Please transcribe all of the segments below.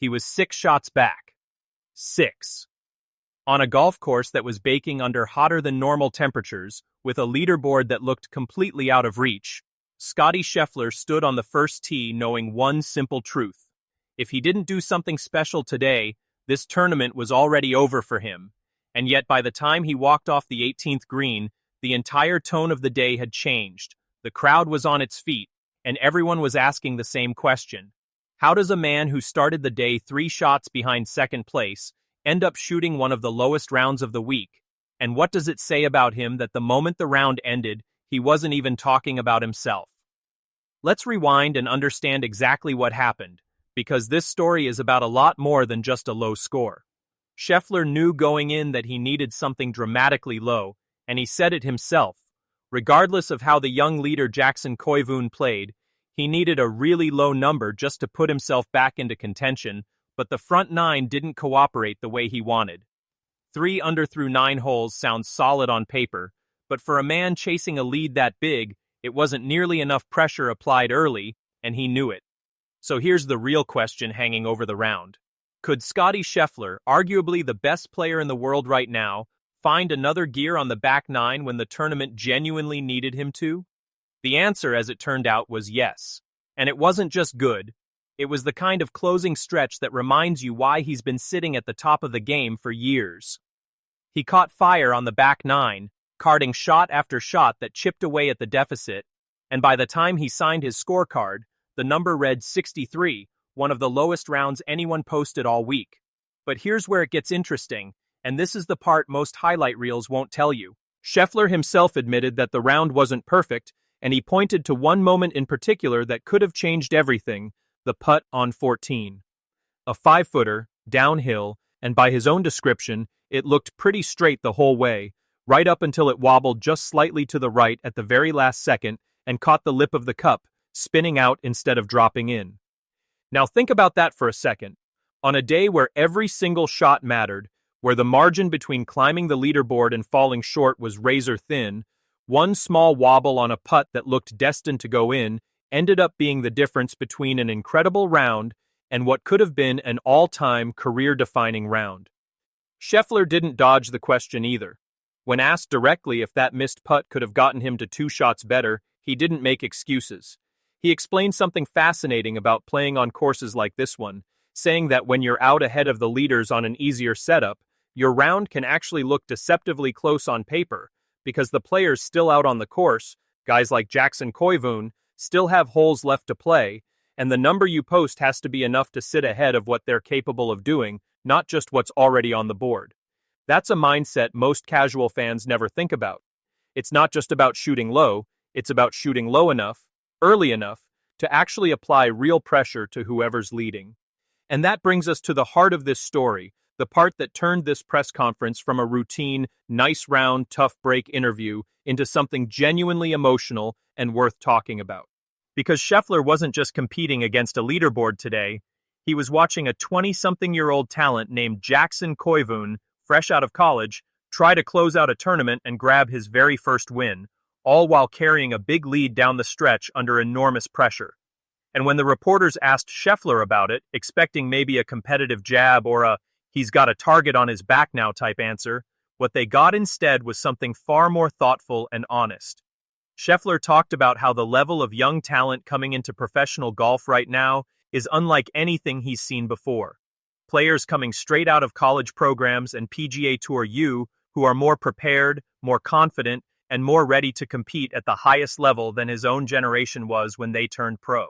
He was 6 shots back. 6. On a golf course that was baking under hotter-than-normal temperatures, with a leaderboard that looked completely out of reach, Scottie Scheffler stood on the first tee knowing one simple truth. If he didn't do something special today, this tournament was already over for him. And yet by the time he walked off the 18th green, the entire tone of the day had changed. The crowd was on its feet, and everyone was asking the same question. How does a man who started the day 3 shots behind second place end up shooting one of the lowest rounds of the week? And what does it say about him that the moment the round ended, he wasn't even talking about himself? Let's rewind and understand exactly what happened, because this story is about a lot more than just a low score. Scheffler knew going in that he needed something dramatically low, and he said it himself. Regardless of how the young leader Jackson Koivunen played, he needed a really low number just to put himself back into contention, but the front 9 didn't cooperate the way he wanted. 3 under through 9 holes sounds solid on paper, but for a man chasing a lead that big, it wasn't nearly enough pressure applied early, and he knew it. So here's the real question hanging over the round. Could Scottie Scheffler, arguably the best player in the world right now, find another gear on the back 9 when the tournament genuinely needed him to? The answer, as it turned out, was yes. And it wasn't just good. It was the kind of closing stretch that reminds you why he's been sitting at the top of the game for years. He caught fire on the back 9, carding shot after shot that chipped away at the deficit, and by the time he signed his scorecard, the number read 63, one of the lowest rounds anyone posted all week. But here's where it gets interesting, and this is the part most highlight reels won't tell you. Scheffler himself admitted that the round wasn't perfect, and he pointed to one moment in particular that could have changed everything: the putt on 14. A 5-footer, downhill, and by his own description, it looked pretty straight the whole way, right up until it wobbled just slightly to the right at the very last second and caught the lip of the cup, spinning out instead of dropping in. Now think about that for a second. On a day where every single shot mattered, where the margin between climbing the leaderboard and falling short was razor thin, one small wobble on a putt that looked destined to go in ended up being the difference between an incredible round and what could have been an all-time career-defining round. Scheffler didn't dodge the question either. When asked directly if that missed putt could have gotten him to 2 shots better, he didn't make excuses. He explained something fascinating about playing on courses like this one, saying that when you're out ahead of the leaders on an easier setup, your round can actually look deceptively close on paper, because the players still out on the course, guys like Jackson Koivunen, still have holes left to play, and the number you post has to be enough to sit ahead of what they're capable of doing, not just what's already on the board. That's a mindset most casual fans never think about. It's not just about shooting low, it's about shooting low enough, early enough, to actually apply real pressure to whoever's leading. And that brings us to the heart of this story, the part that turned this press conference from a routine, nice round, tough break interview into something genuinely emotional and worth talking about. Because Scheffler wasn't just competing against a leaderboard today, he was watching a 20-something-year-old talent named Jackson Koivunen, fresh out of college, try to close out a tournament and grab his very first win, all while carrying a big lead down the stretch under enormous pressure. And when the reporters asked Scheffler about it, expecting maybe a competitive jab or a "he's got a target on his back now" type answer, what they got instead was something far more thoughtful and honest. Scheffler talked about how the level of young talent coming into professional golf right now is unlike anything he's seen before. Players coming straight out of college programs and PGA Tour U who are more prepared, more confident, and more ready to compete at the highest level than his own generation was when they turned pro.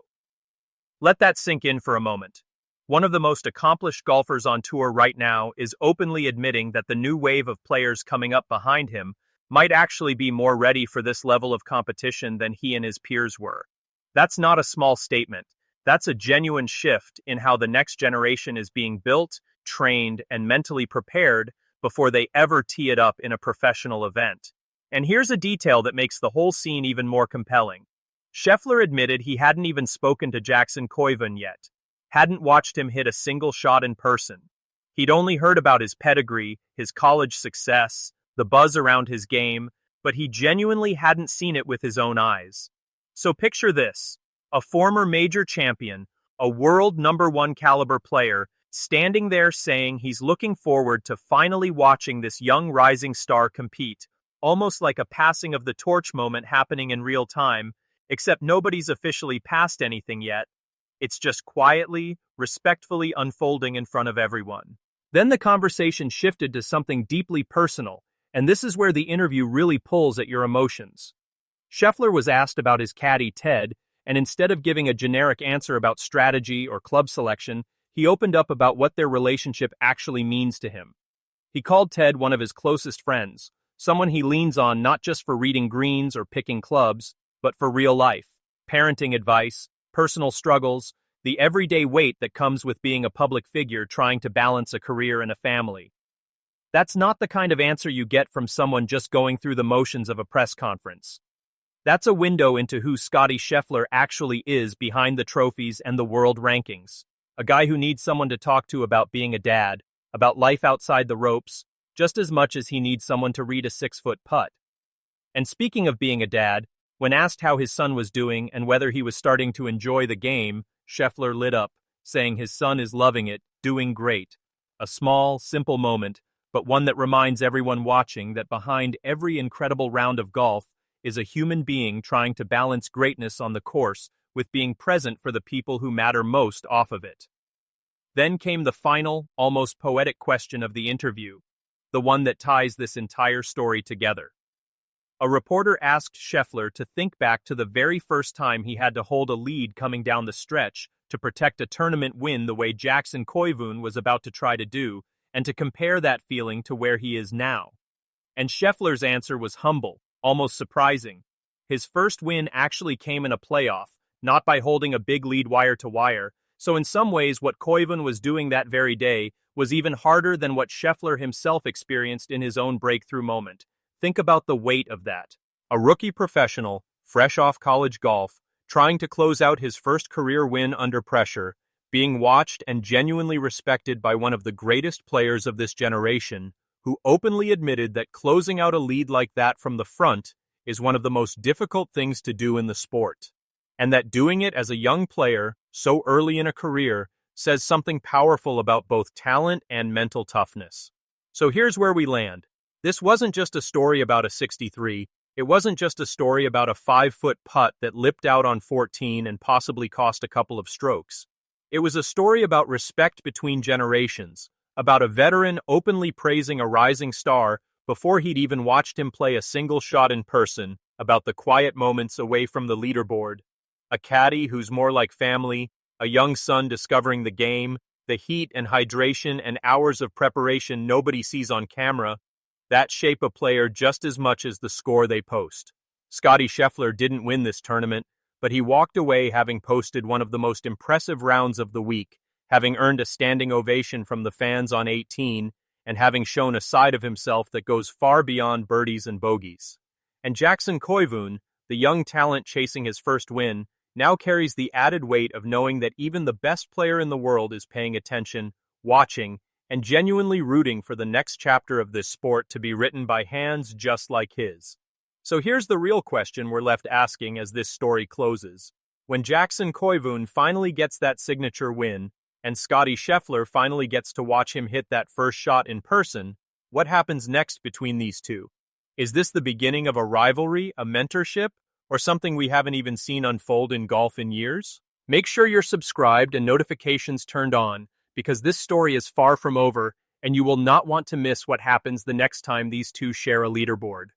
Let that sink in for a moment. One of the most accomplished golfers on tour right now is openly admitting that the new wave of players coming up behind him might actually be more ready for this level of competition than he and his peers were. That's not a small statement. That's a genuine shift in how the next generation is being built, trained, and mentally prepared before they ever tee it up in a professional event. And here's a detail that makes the whole scene even more compelling. Scheffler admitted he hadn't even spoken to Jackson Koivunen yet, hadn't watched him hit a single shot in person. He'd only heard about his pedigree, his college success, the buzz around his game, but he genuinely hadn't seen it with his own eyes. So picture this: a former major champion, a world #1 caliber player, standing there saying he's looking forward to finally watching this young rising star compete, almost like a passing of the torch moment happening in real time, except nobody's officially passed anything yet. It's just quietly, respectfully unfolding in front of everyone. Then the conversation shifted to something deeply personal, and this is where the interview really pulls at your emotions. Scheffler was asked about his caddy Ted, and instead of giving a generic answer about strategy or club selection, he opened up about what their relationship actually means to him. He called Ted one of his closest friends, someone he leans on not just for reading greens or picking clubs, but for real life, parenting advice, personal struggles, the everyday weight that comes with being a public figure trying to balance a career and a family. That's not the kind of answer you get from someone just going through the motions of a press conference. That's a window into who Scottie Scheffler actually is behind the trophies and the world rankings. A guy who needs someone to talk to about being a dad, about life outside the ropes, just as much as he needs someone to read a 6-foot putt. And speaking of being a dad, when asked how his son was doing and whether he was starting to enjoy the game, Scheffler lit up, saying his son is loving it, doing great. A small, simple moment, but one that reminds everyone watching that behind every incredible round of golf is a human being trying to balance greatness on the course with being present for the people who matter most off of it. Then came the final, almost poetic question of the interview, the one that ties this entire story together. A reporter asked Scheffler to think back to the very first time he had to hold a lead coming down the stretch to protect a tournament win the way Jackson Koivun was about to try to do, and to compare that feeling to where he is now. And Scheffler's answer was humble, almost surprising. His first win actually came in a playoff, not by holding a big lead wire to wire, so in some ways what Koivun was doing that very day was even harder than what Scheffler himself experienced in his own breakthrough moment. Think about the weight of that. A rookie professional, fresh off college golf, trying to close out his first career win under pressure, being watched and genuinely respected by one of the greatest players of this generation, who openly admitted that closing out a lead like that from the front is one of the most difficult things to do in the sport. And that doing it as a young player, so early in a career, says something powerful about both talent and mental toughness. So here's where we land. This wasn't just a story about a 63, it wasn't just a story about a 5-foot putt that lipped out on 14 and possibly cost a couple of strokes. It was a story about respect between generations, about a veteran openly praising a rising star before he'd even watched him play a single shot in person, about the quiet moments away from the leaderboard, a caddy who's more like family, a young son discovering the game, the heat and hydration and hours of preparation nobody sees on camera, that shape a player just as much as the score they post. Scottie Scheffler didn't win this tournament, but he walked away having posted one of the most impressive rounds of the week, having earned a standing ovation from the fans on 18, and having shown a side of himself that goes far beyond birdies and bogeys. And Jackson Koivun, the young talent chasing his first win, now carries the added weight of knowing that even the best player in the world is paying attention, watching, and genuinely rooting for the next chapter of this sport to be written by hands just like his. So here's the real question we're left asking as this story closes. When Jackson Koivun finally gets that signature win, and Scottie Scheffler finally gets to watch him hit that first shot in person, what happens next between these two? Is this the beginning of a rivalry, a mentorship, or something we haven't even seen unfold in golf in years? Make sure you're subscribed and notifications turned on, because this story is far from over, and you will not want to miss what happens the next time these two share a leaderboard.